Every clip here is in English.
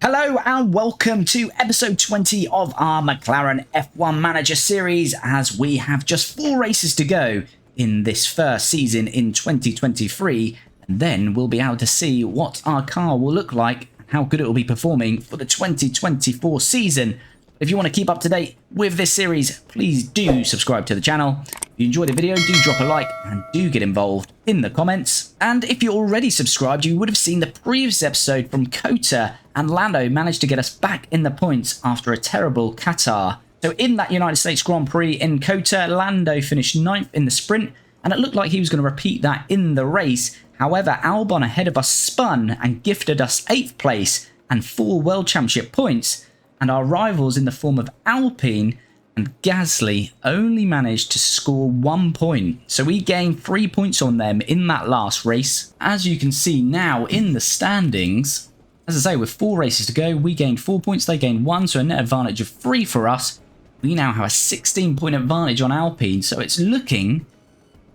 Hello and welcome to episode 20 of our McLaren F1 Manager series, as we have just 4 races to go in this first season in 2023, and then we'll be able to see what our car will look like, how good it will be performing for the 2024 season. If you want to keep up to date with this series, please do subscribe to the channel. If you enjoyed the video, do drop a like and do get involved in the comments. And if you're already subscribed, you would have seen the previous episode from COTA, and Lando managed to get us back in the points after a terrible Qatar. So in that United States Grand Prix in COTA, Lando finished 9th in the sprint, and it looked like he was going to repeat that in the race. However, Albon ahead of us spun and gifted us 8th place and 4 World Championship points. And our rivals in the form of Alpine and Gasly only managed to score 1 point. So we gained 3 points on them in that last race. As you can see now in the standings, as I say, with 4 races to go, we gained 4 points, they gained 1, so a net advantage of 3 for us. We now have a 16-point advantage on Alpine, so it's looking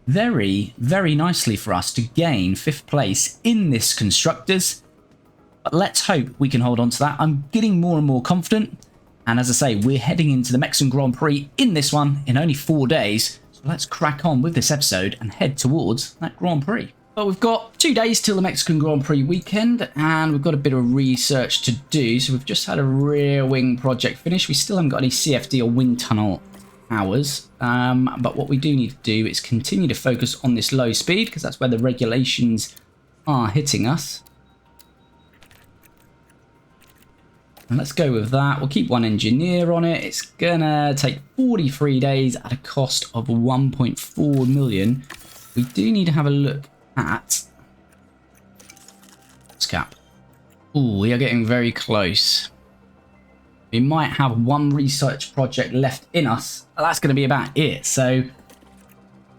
very, very nicely for us to gain 5th place in this constructors. But let's hope we can hold on to that. I'm getting more and more confident. And as I say, we're heading into the Mexican Grand Prix in this one in only 4 days. So let's crack on with this episode and head towards that Grand Prix. But we've got 2 days till the Mexican Grand Prix weekend, and we've got a bit of research to do. So we've just had a rear wing project finish. We still haven't got any CFD or wind tunnel hours. But what we do need to do is continue to focus on this low speed, because that's where the regulations are hitting us. And let's go with that. We'll keep 1 engineer on it. It's gonna take 43 days at a cost of 1.4 million. We do need to have a look at scap. Oh, we are getting very close. We might have 1 research project left in us. That's going to be about it. So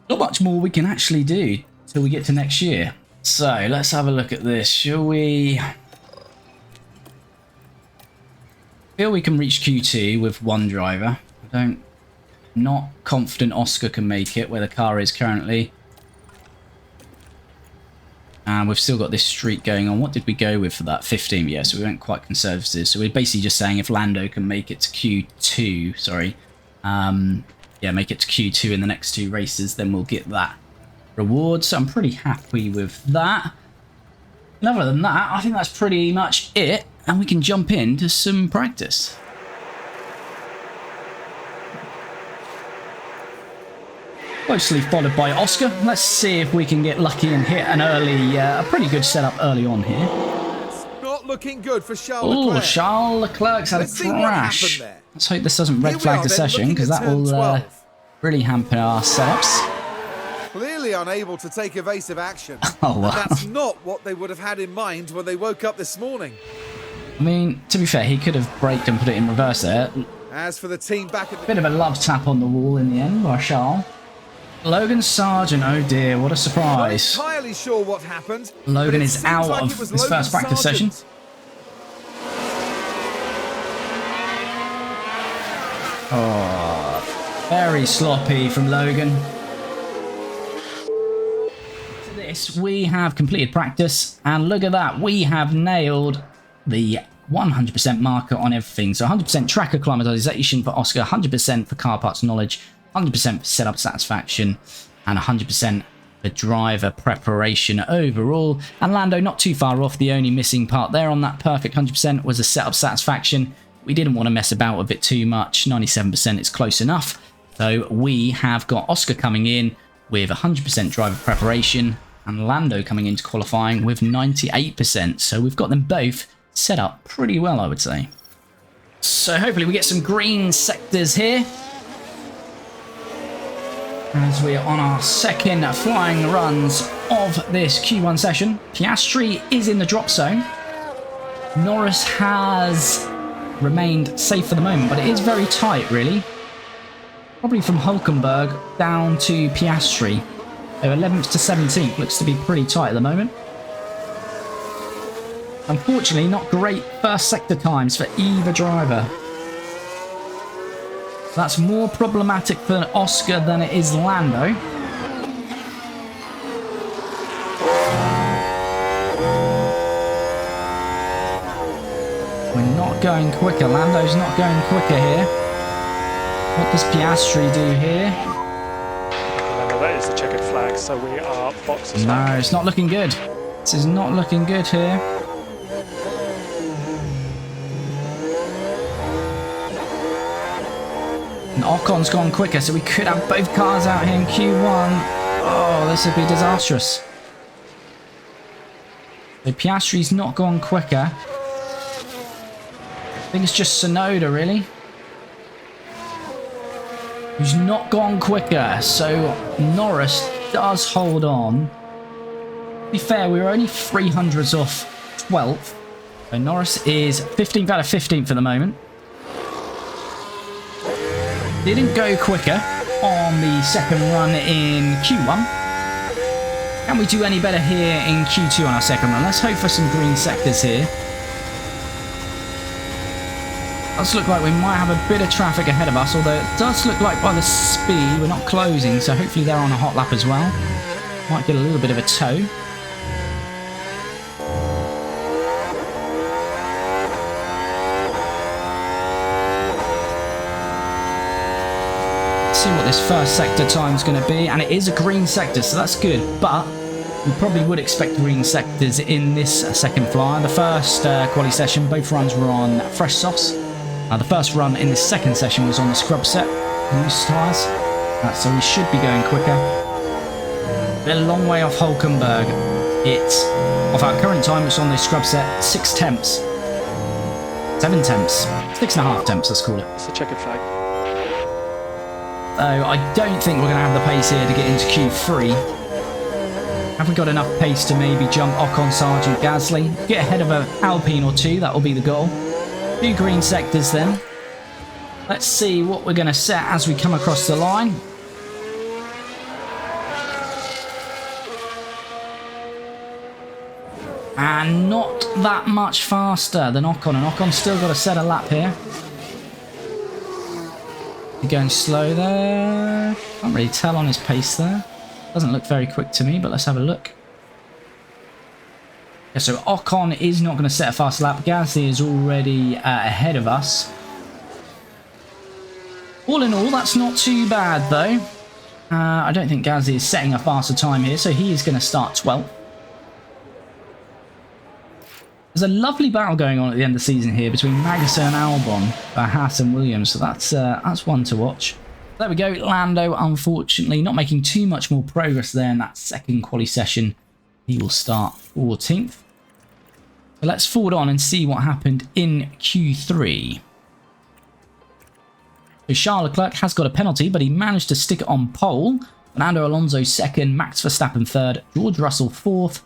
not much more we can actually do till we get to next year. So let's have a look at this, shall we? I feel we can reach Q2 with 1 driver. Not confident Oscar can make it where the car is currently. And we've still got this streak going on. What did we go with for that? 15, yeah, so we went quite conservative. So we're basically just saying if Lando can make it to Q2, sorry. Yeah, make it to Q2 in the next 2 races, then we'll get that reward. So I'm pretty happy with that. And other than that, I think that's pretty much it. And we can jump into some practice. Closely followed by Oscar. Let's see if we can get lucky and hit an early, a pretty good setup early on here. It's not looking good for Charles Leclerc. Leclerc. Charles Leclerc's had a crash. Let's hope this doesn't red flag the session, because that will really hamper our setups. Clearly unable to take evasive action. Oh, wow. That's not what they would have had in mind when they woke up this morning. I mean, to be fair, he could have braked and put it in reverse there. As for the team back at the... Bit of a love tap on the wall in the end by Charles. Logan Sargent, oh dear, what a surprise. Not entirely sure what happened. Logan is out of his first practice session. Oh, very sloppy from Logan. For this, we have completed practice, and look at that, we have nailed the 100% marker on everything. So 100% track acclimatization for Oscar, 100% for car parts knowledge, 100% for setup satisfaction, and 100% for driver preparation overall. And Lando not too far off. The only missing part there on that perfect 100% was the setup satisfaction. We didn't want to mess about with it too much. 97% is close enough. So we have got Oscar coming in with 100% driver preparation, and Lando coming into qualifying with 98%. So we've got them both set up pretty well, I would say. So hopefully we get some green sectors here, as we are on our second flying runs of this Q1 session. Piastri is in the drop zone. Norris has remained safe for the moment, but it is very tight, really. Probably from Hulkenberg down to Piastri. So 11th to 17th looks to be pretty tight at the moment. Unfortunately, not great first sector times for either driver. That's more problematic for Oscar than it is Lando. We're not going quicker. Lando's not going quicker here. What does Piastri do here? Remember, that is the checkered flag, so we are boxes. No, it's not looking good. This is not looking good here. And Ocon's gone quicker, so we could have both cars out here in Q1. Oh, this would be disastrous. So Piastri's not gone quicker. I think it's just Tsunoda, really, who's not gone quicker. So Norris does hold on. To be fair, we were only 300s off 12th. So Norris is 15th out of 15 for the moment. Didn't go quicker on the second run in Q1. Can we do any better here in Q2 on our second run? Let's hope for some green sectors here. Does look like we might have a bit of traffic ahead of us, although it does look like by the speed we're not closing, so hopefully they're on a hot lap as well. Might get a little bit of a tow. Let's see what this first sector time is going to be, and it is a green sector, so that's good, but we probably would expect green sectors in this second flyer. The first quali session, both runs were on fresh softs. The first run in this second session was on the scrub set, loose tyres, so we should be going quicker. We're a long way off Hulkenberg. It's, off our current time, it's on the scrub set, 6 temps. 7 temps. 6.5 temps, let's call it. It's a checkered flag. Though I don't think we're going to have the pace here to get into Q3. Have we got enough pace to maybe jump Ocon, Sargent, Gasly? Get ahead of an Alpine or two, that will be the goal. 2 green sectors then. Let's see what we're going to set as we come across the line. And not that much faster than Ocon, and Ocon's still got to set a lap here. He's going slow there. Can't really tell on his pace there. Doesn't look very quick to me, but let's have a look. Yeah, so Ocon is not going to set a fast lap. Gasly is already ahead of us. All in all, that's not too bad, though. I don't think Gasly is setting a faster time here, so he is going to start 12th. There's a lovely battle going on at the end of the season here between Magnussen and Albon, Haas and Williams, so that's one to watch. There we go. Lando, unfortunately, not making too much more progress there in that second quali session. He will start 14th. So let's forward on and see what happened in Q3. So Charles Leclerc has got a penalty, but he managed to stick it on pole. Fernando Alonso second, Max Verstappen third, George Russell fourth.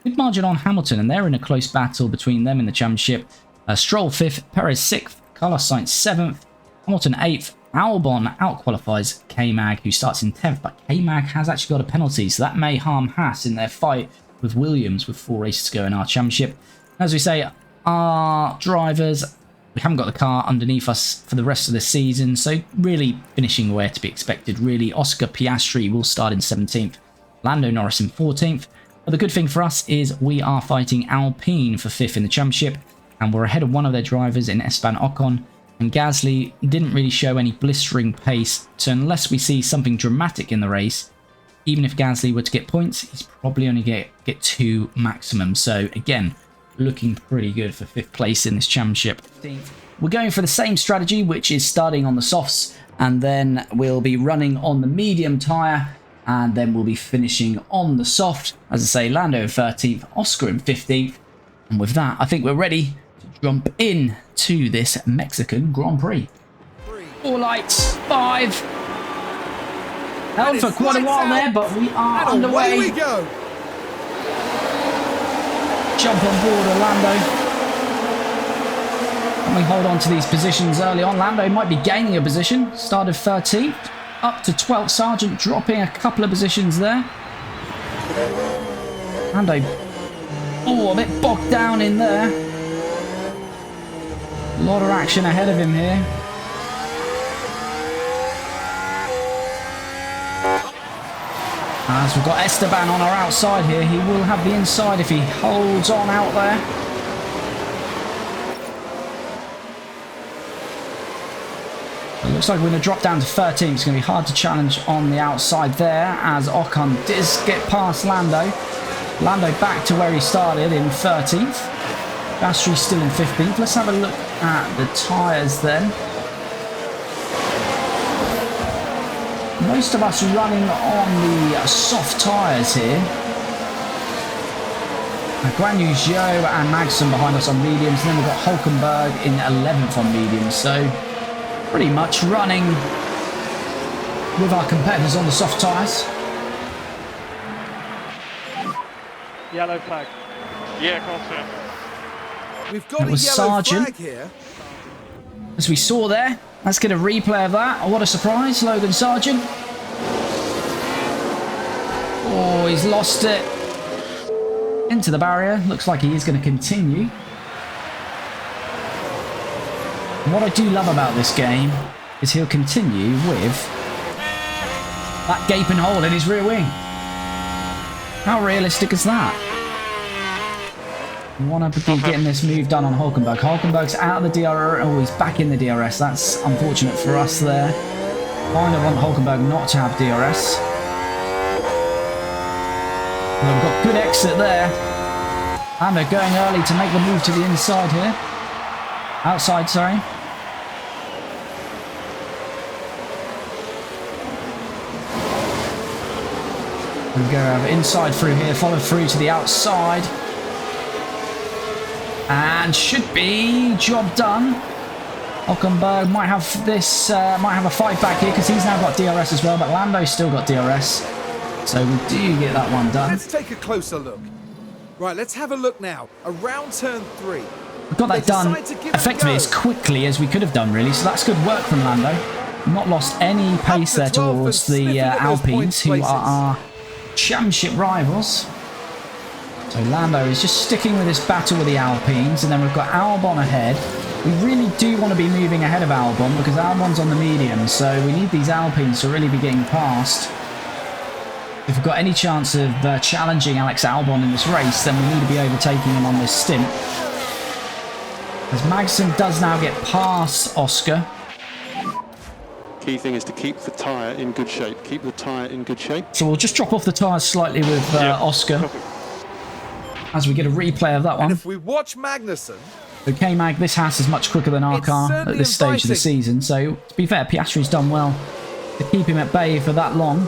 Good margin on Hamilton, and they're in a close battle between them in the championship. Stroll 5th, Perez 6th, Carlos Sainz 7th, Hamilton 8th. Albon outqualifies K-Mag, who starts in 10th, but K-Mag has actually got a penalty, so that may harm Haas in their fight with Williams with 4 races to go in our championship. As we say, our drivers, we haven't got the car underneath us for the rest of the season, so really finishing where to be expected. Really, Oscar Piastri will start in 17th, Lando Norris in 14th. But the good thing for us is we are fighting Alpine for 5th in the championship, and we're ahead of one of their drivers in Esteban Ocon. And Gasly didn't really show any blistering pace, so unless we see something dramatic in the race, even if Gasly were to get points, he's probably only get 2 maximum. So again, looking pretty good for 5th place in this championship. We're going for the same strategy, which is starting on the softs, and then we'll be running on the medium tyre, and then we'll be finishing on the soft. As I say, Lando in 13th, Oscar in 15th, and with that, I think we're ready to jump in to this Mexican Grand Prix. 4 lights, 5. Held for quite a while there, but we are underway. Away we go. Jump on board Orlando. And we hold on to these positions early on. Lando might be gaining a position. Started 13th, up to 12th. Sargent dropping a couple of positions there. Lando, a bit bogged down in there. A lot of action ahead of him here. As we've got Esteban on our outside here, he will have the inside if he holds on out there. It looks like we're going to drop down to 13. It's going to be hard to challenge on the outside there as Ocon does get past Lando. Lando back to where he started in 13th. Piastri still in 15th. Let's have a look at the tyres then. Most of us running on the soft tyres here. Guan Yu Zhou and Magnussen behind us on mediums. And then we've got Hulkenberg in 11th on mediums. So pretty much running with our competitors on the soft tyres. Yellow flag. Yeah, confirm. We've got a yellow Sargent. flag here. As we saw there, let's get a replay of that. Oh, what a surprise, Logan Sargent. Oh, he's lost it. Into the barrier. Looks like he is going to continue. And what I do love about this game is he'll continue with that gaping hole in his rear wing. How realistic is that? Want to be getting this move done on Hulkenberg. Hulkenberg's out of the DRS. Oh, he's back in the DRS. That's unfortunate for us there. Kind of want Hulkenberg not to have DRS. Well, we've got good exit there. And they're going early to make the move to the inside here. Outside, sorry. We go have inside through here, follow through to the outside. And should be job done. Hulkenberg might have this, might have a fight back here because he's now got DRS as well, but Lando's still got DRS. So we do get that one done. Let's take a closer look. Right, let's have a look now. Around turn 3. We got that done effectively as quickly as we could have done, really. So that's good work from Lando. Not lost any pace there towards the Alpines, who are our championship rivals. So Lando is just sticking with this battle with the Alpines, and then we've got Albon ahead. We really do want to be moving ahead of Albon because Albon's on the medium, so we need these Alpines to really be getting past. If we've got any chance of challenging Alex Albon in this race, then we need to be overtaking him on this stint. As Magnussen does now get past Oscar. Key thing is to keep the tyre in good shape. Keep the tyre in good shape. So we'll just drop off the tyres slightly with Oscar. Perfect. As we get a replay of that one. And if we watch Magnussen... Okay, Mag, this Haas is much quicker than our car at this stage of the season. So, to be fair, Piastri's done well to keep him at bay for that long.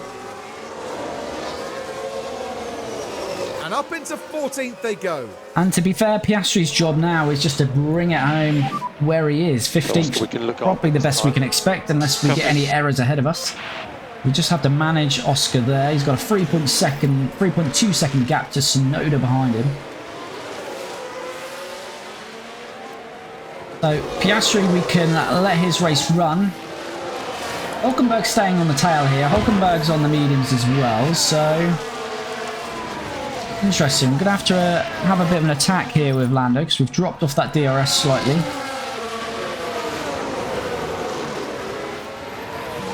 And up into 14th they go. And to be fair, Piastri's job now is just to bring it home where he is. 15th, probably the best we can expect unless we get any errors ahead of us. We just have to manage Oscar there. He's got a 3.2 second gap to Tsunoda behind him. So Piastri, we can let his race run. Hulkenberg's staying on the tail here. Hulkenberg's on the mediums as well, so interesting. We're going to have a bit of an attack here with Lando because we've dropped off that DRS slightly.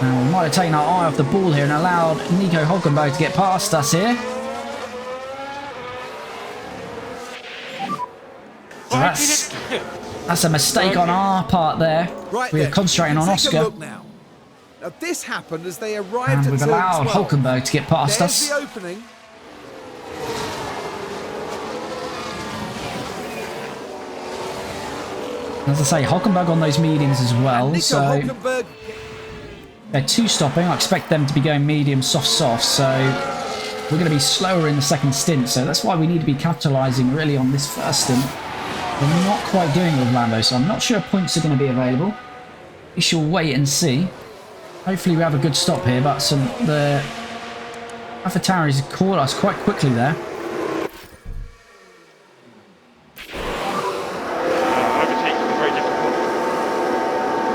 Now we might have taken our eye off the ball here and allowed Nico Hulkenberg to get past us here. So that's a mistake on our part there. Right, we're concentrating on Oscar. Look now. Now this happened as they arrived And we've at allowed turn 12. Hulkenberg to get past There's us. the opening. As I say, Hulkenberg on those mediums as well. Nico So Hulkenberg. they're two stopping. I expect them to be going medium, soft. So we're going to be slower in the second stint. So that's why we need to be capitalising really on this first stint. We're not quite doing it with Lando, so I'm not sure points are going to be available. We shall wait and see. Hopefully we have a good stop here, but the AlphaTauri's caught us quite quickly there. Overtaking very difficult.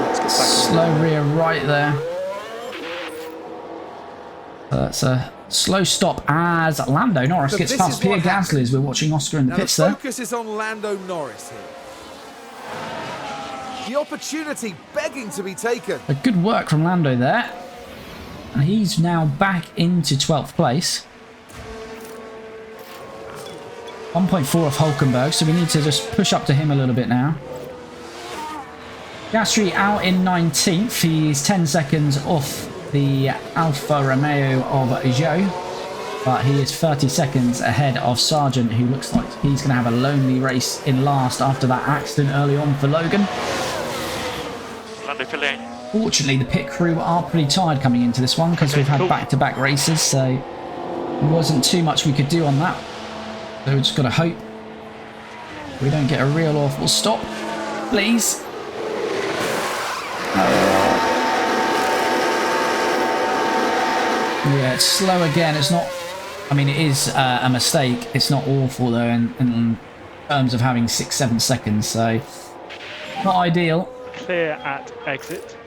Let's get back. Slow rear right there. That's a slow stop as Lando Norris So gets this past is Pierre what Gasly as we're watching Oscar in the Now the pits there. focus is on Lando Norris here. The opportunity begging to be taken. A good work from Lando there. And he's now back into 12th place. 1.4 off Hulkenberg, so we need to just push up to him a little bit now. Gasly out in 19th. He's 10 seconds off the Alfa Romeo of Joe, but he is 30 seconds ahead of Sargent, who looks like he's going to have a lonely race in last after that accident early on for Logan. Fortunately, the pit crew are pretty tired coming into this one because we've had back-to-back races, so there wasn't too much we could do on that. So we just got to hope we don't get a real awful stop, please. Yeah, it's slow again. It's not... I mean, it is a mistake. It's not awful, though, in terms of having 6-7 seconds, so not ideal. Clear at exit.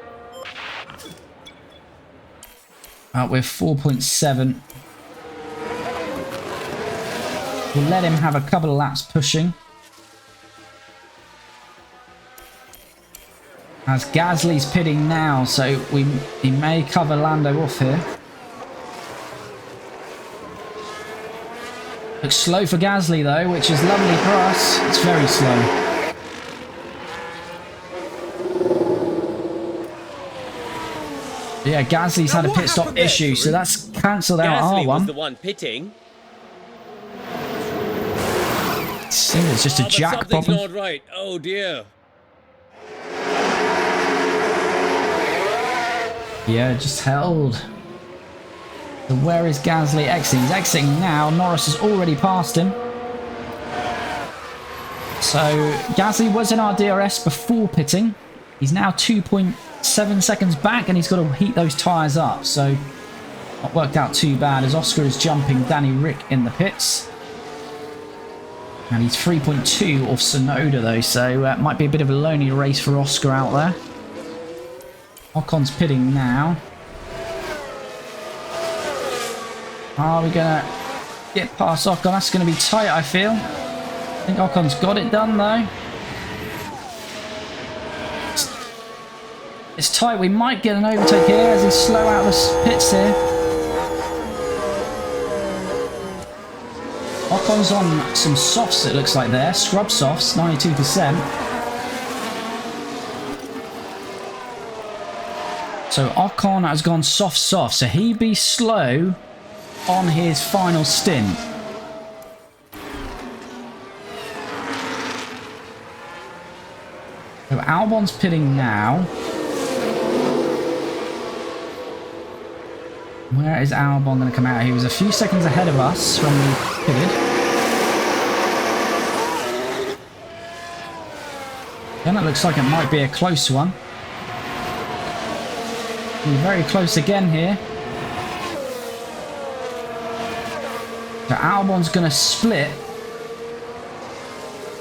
We're 4.7. We'll let him have a couple of laps pushing. As Gasly's pitting now, so he may cover Lando off here. Looks slow for Gasly though, which is lovely for us. It's very slow. Yeah, Gasly's had a pit stop issue, so that's cancelled out Gasly R1. was the one pitting. It's just a jack something's problem. not right. Oh dear. Yeah, just held. So where is Gasly exiting? He's exiting now. Norris has already passed him. So Gasly was in our DRS before pitting. He's now 2.7 seconds back, and he's got to heat those tyres up. So not worked out too bad as Oscar is jumping Danny Rick in the pits. And he's 3.2 off Sonoda though, so it might be a bit of a lonely race for Oscar out there. Ocon's pitting now. Are we going to get past Ocon? That's going to be tight, I feel. I think Ocon's got it done, though. It's tight. We might get an overtake here as he slow out the pits here. Ocon's on some softs, it looks like there. Scrub softs, 92%. So Ocon has gone soft, so he'd be slow on his final stint. So Albon's pitting now. Where is Albon going to come out? He was a few seconds ahead of us when we pitted. Then it looks like it might be a close one. We're very close again here. So Albon's going to split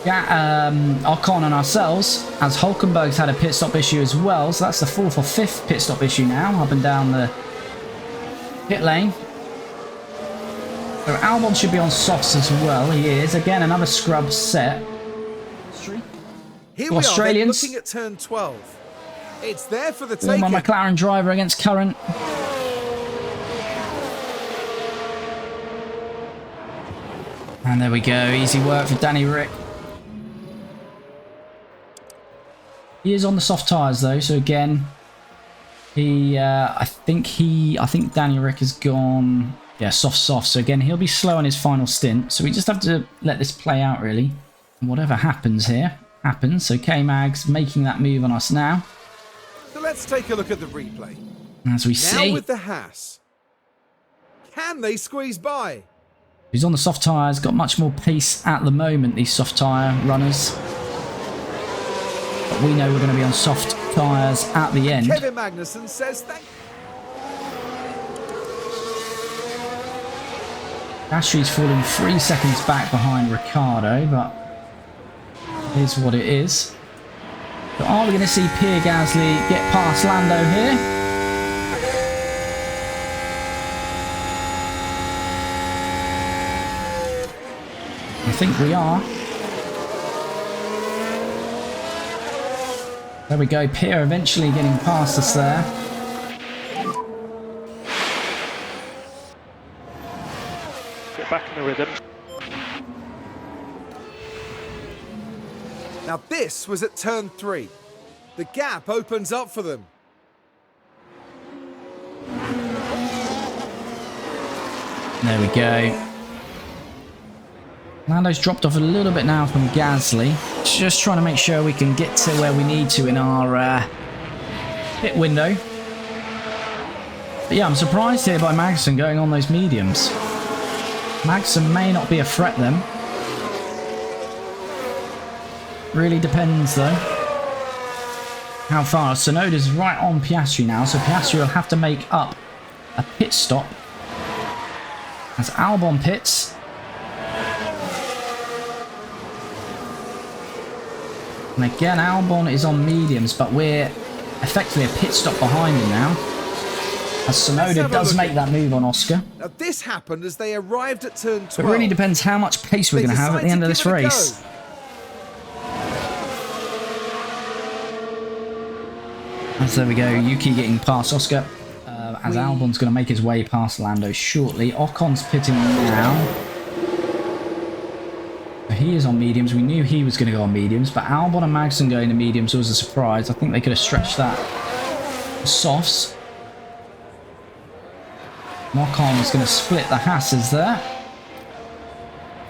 Ocon and ourselves, as Hulkenberg's had a pit stop issue as well. So that's the 4th or 5th pit stop issue now, up and down the pit lane. So Albon should be on softs as well. He is. Again, another scrub set. Here we Australians. are, looking at turn 12. It's there for the Former taking. McLaren driver against current. And there we go. Easy work for Danny Rick. He is on the soft tyres though, so again, I think Danny Rick has gone, yeah, soft. So again, he'll be slow on his final stint. So we just have to let this play out really. And whatever happens here, happens. So K-Mag's making that move on us now. So let's take a look at the replay. As we see. Now with the Haas. Can they squeeze by? He's on the soft tyres, got much more pace at the moment, these soft tyre runners. But we know we're going to be on soft tyres at the end. Kevin Magnussen says thank you. Gasly's falling 3 seconds back behind Ricciardo, but it is what it is. So are we going to see Pierre Gasly get past Lando here? I think we are. There we go, Pierre eventually getting past us there. Get back in the rhythm. Now this was at turn 3. The gap opens up for them. There we go. Lando's dropped off a little bit now from Gasly. Just trying to make sure we can get to where we need to in our pit window. But yeah, I'm surprised here by Magnussen going on those mediums. Magnussen may not be a threat then. Really depends though. How far? Tsunoda's right on Piastri now, so Piastri will have to make up a pit stop. As Albon pits. And again, Albon is on mediums, but we're effectively a pit stop behind him now. As Tsunoda does make that move on Oscar. Now this happened as they arrived at turn 12. It really depends how much pace we're going to have at the end of this race. As there we go, Yuki getting past Oscar. As Albon's going to make his way past Lando shortly. Ocon's pitting now. He is on mediums. We knew he was going to go on mediums, but Albon and Magnussen going to mediums was a surprise. I think they could have stretched that to softs. Ocon is going to split the Hasses there.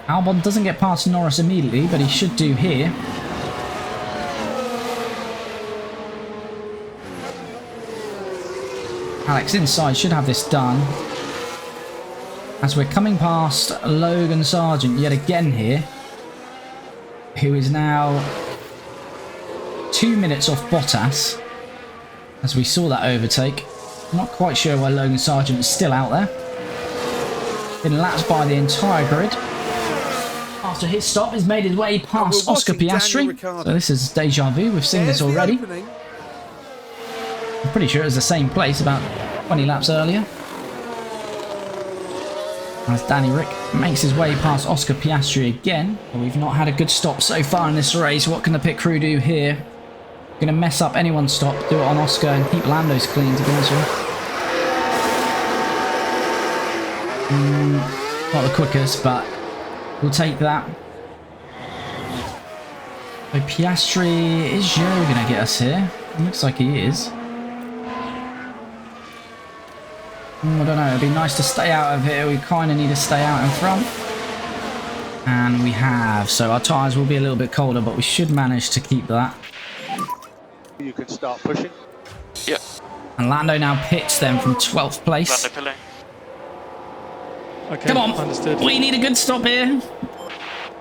Albon doesn't get past Norris immediately, but he should do here. Alex inside should have this done. As we're coming past Logan Sargent yet again here, who is now 2 minutes off Bottas, as we saw that overtake. Not quite sure why Logan Sargent is still out there. Been lapped by the entire grid. After his stop, he's made his way past Oscar Piastri. So this is deja vu, we've seen this already. I'm pretty sure it was the same place about 20 laps earlier. As Danny Rick makes his way past Oscar Piastri again. But we've not had a good stop so far in this race. What can the pit crew do here? Going to mess up anyone's stop, do it on Oscar and keep Lando's clean, to be honest with you. Not the quickest, but we'll take that. So Piastri, is Zhou going to get us here? It looks like he is. I don't know, it'd be nice to stay out of here. We kind of need to stay out in front. And we have. So our tyres will be a little bit colder, but we should manage to keep that. You can start pushing. Yep. And Lando now pits them from 12th place. Lando Pille. Okay, Come on, understood. we need a good stop here.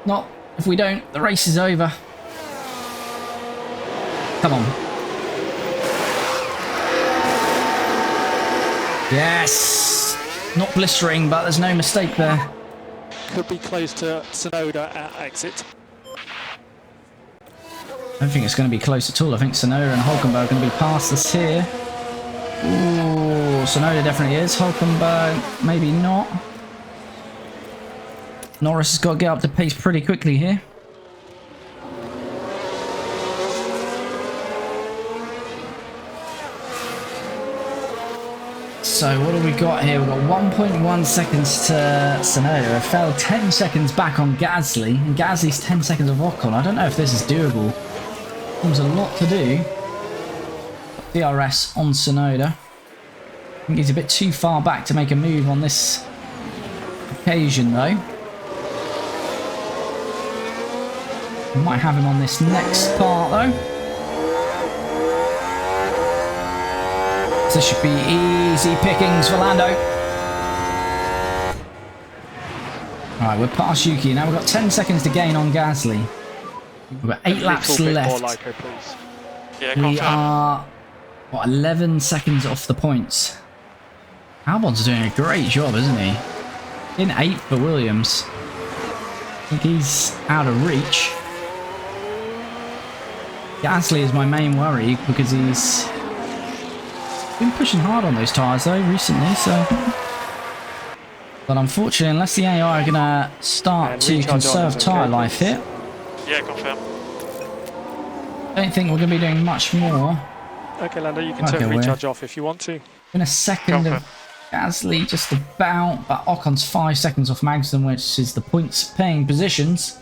Not if we don't, the race is over. Come on. Yes! Not blistering, but there's no mistake there. Could be close to Tsunoda at exit. I don't think it's going to be close at all. I think Tsunoda and Hulkenberg are going to be past us here. Ooh, Tsunoda definitely is. Hulkenberg, maybe not. Norris has got to get up to pace pretty quickly here. So what have we got here? We've got 1.1 seconds to Tsunoda. It fell 10 seconds back on Gasly. And Gasly's 10 seconds of Ocon. I don't know if this is doable. There's a lot to do. DRS on Tsunoda. I think he's a bit too far back to make a move on this occasion though. We might have him on this next part though. This should be easy pickings for Lando. Alright, we're past Yuki. Now we've got 10 seconds to gain on Gasly. We've got 8 laps left. Lico, please. Yeah, We confirm. are, what, 11 seconds off the points. Albon's doing a great job, isn't he? In 8th for Williams. I think he's out of reach. Gasly is my main worry because he's been pushing hard on those tyres though recently, so. But unfortunately, unless the AI are going to start to conserve tyre life here, Yeah, confirm. I don't think we're going to be doing much more. Okay, Lando, you can turn recharge off if you want to. In a second of Gasly, just about, but Ocon's 5 seconds off Magnussen, which is the points paying positions.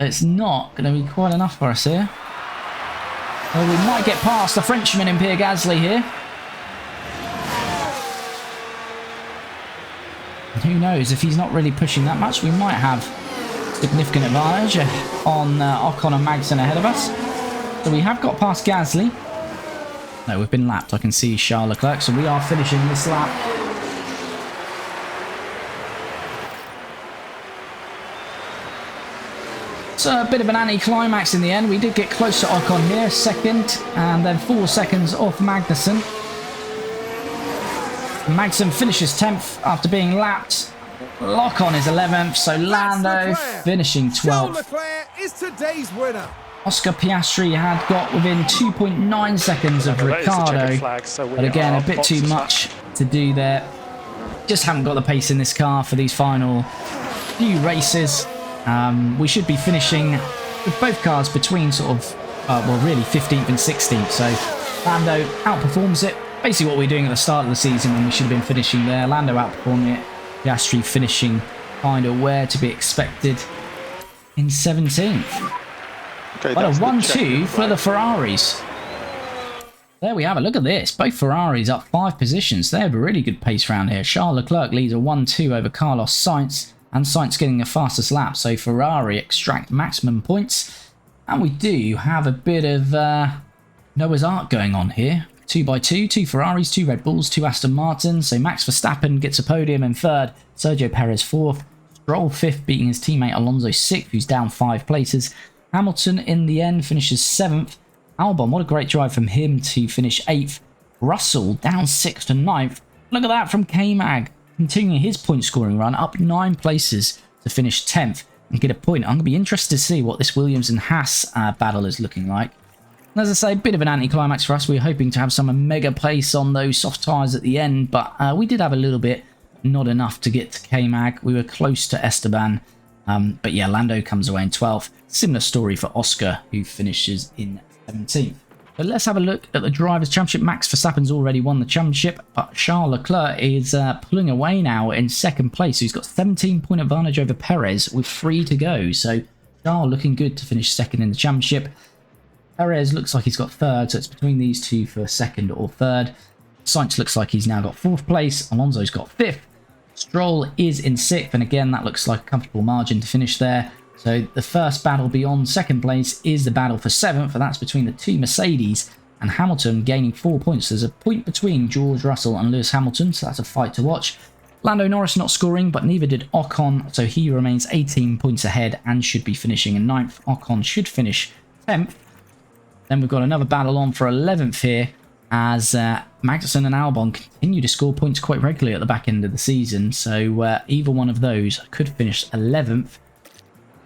It's not going to be quite enough for us here. Well, we might get past the Frenchman in Pierre Gasly here. And who knows, if he's not really pushing that much, we might have significant advantage on Ocon and Magnussen ahead of us. So we have got past Gasly. No, we've been lapped. I can see Charles Leclerc, so we are finishing this lap. So a bit of an anticlimax in the end. We did get close to Ocon here, second, and then 4 seconds off Magnussen. Magnussen finishes 10th after being lapped. Ocon is 11th, so Lando finishing 12th. Charles Leclerc is today's winner. Oscar Piastri had got within 2.9 seconds of Ricciardo, but again, a bit too much to do there. Just haven't got the pace in this car for these final few races. We should be finishing with both cars between sort of, well, really 15th and 16th. So Lando outperforms it. Basically what we're doing at the start of the season when we should have been finishing there. Lando outperforming it. Piastri finishing kind of where to be expected in 17th. Okay, But a 1-2 for the Ferraris. There we have it. Look at this. Both Ferraris up 5 positions. They have a really good pace round here. Charles Leclerc leads a 1-2 over Carlos Sainz. And Sainz getting the fastest lap. So Ferrari extract maximum points. And we do have a bit of Noah's Ark going on here. 2x2. 2 Ferraris, 2 Red Bulls, 2 Aston Martins. So Max Verstappen gets a podium in 3rd. Sergio Perez 4th. Stroll 5th, beating his teammate Alonso 6th, who's down 5 places. Hamilton in the end finishes 7th. Albon, what a great drive from him to finish 8th. Russell down 6th to 9th. Look at that from K-Mag. Continuing his point scoring run up 9 places to finish 10th and get a point. I'm going to be interested to see what this Williams and Haas battle is looking like. And as I say, a bit of an anticlimax for us. We were hoping to have some mega pace on those soft tyres at the end, but we did have a little bit, not enough to get to K-Mag. We were close to Esteban. But yeah, Lando comes away in 12th. Similar story for Oscar, who finishes in 17th. But let's have a look at the Drivers' Championship. Max Verstappen's already won the championship, but Charles Leclerc is pulling away now in 2nd place. So he's got 17-point advantage over Perez with 3 to go. So Charles looking good to finish 2nd in the championship. Perez looks like he's got 3rd, so it's between these two for 2nd or 3rd. Sainz looks like he's now got 4th place. Alonso's got 5th. Stroll is in 6th, and again, that looks like a comfortable margin to finish there. So the first battle beyond 2nd place is the battle for 7th, and that's between the 2 Mercedes, and Hamilton gaining 4 points. There's a point between George Russell and Lewis Hamilton, so that's a fight to watch. Lando Norris not scoring, but neither did Ocon, so he remains 18 points ahead and should be finishing in 9th. Ocon should finish 10th. Then we've got another battle on for 11th here, as Magnussen and Albon continue to score points quite regularly at the back end of the season, so either one of those could finish 11th.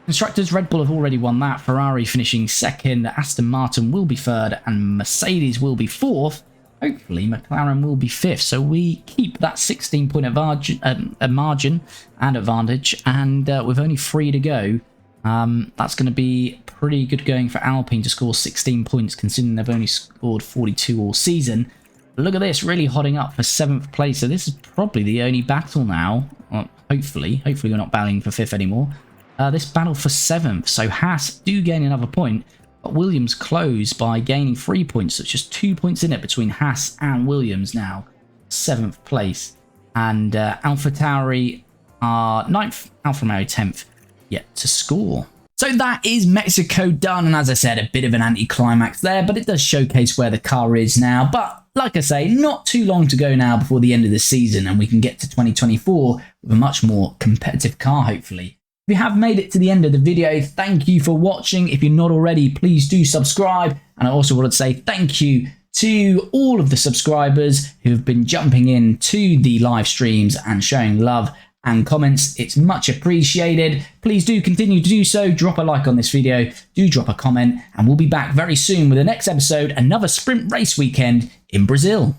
Constructors, Red Bull have already won that. Ferrari finishing 2nd, Aston Martin will be 3rd, and Mercedes will be 4th. Hopefully, McLaren will be 5th, so we keep that 16-point margin and advantage, and with only 3 to go, that's going to be pretty good going for Alpine to score 16 points, considering they've only scored 42 all season. But look at this, really hotting up for 7th place, so this is probably the only battle now. Well, hopefully we're not battling for 5th anymore. This battle for 7th, so Haas do gain another point, but Williams close by gaining 3 points, so it's just 2 points in it between Haas and Williams now. 7th place, and AlphaTauri are 9th, Alfa Romeo 10th, yet to score. So that is Mexico done, and as I said, a bit of an anticlimax there, but it does showcase where the car is now. But like I say, not too long to go now before the end of the season, and we can get to 2024 with a much more competitive car, hopefully. If you have made it to the end of the video, thank you for watching. If you're not already, please do subscribe. And I also want to say thank you to all of the subscribers who have been jumping in to the live streams and showing love and comments. It's much appreciated. Please do continue to do so. Drop a like on this video. Do drop a comment. And we'll be back very soon with the next episode, another sprint race weekend in Brazil.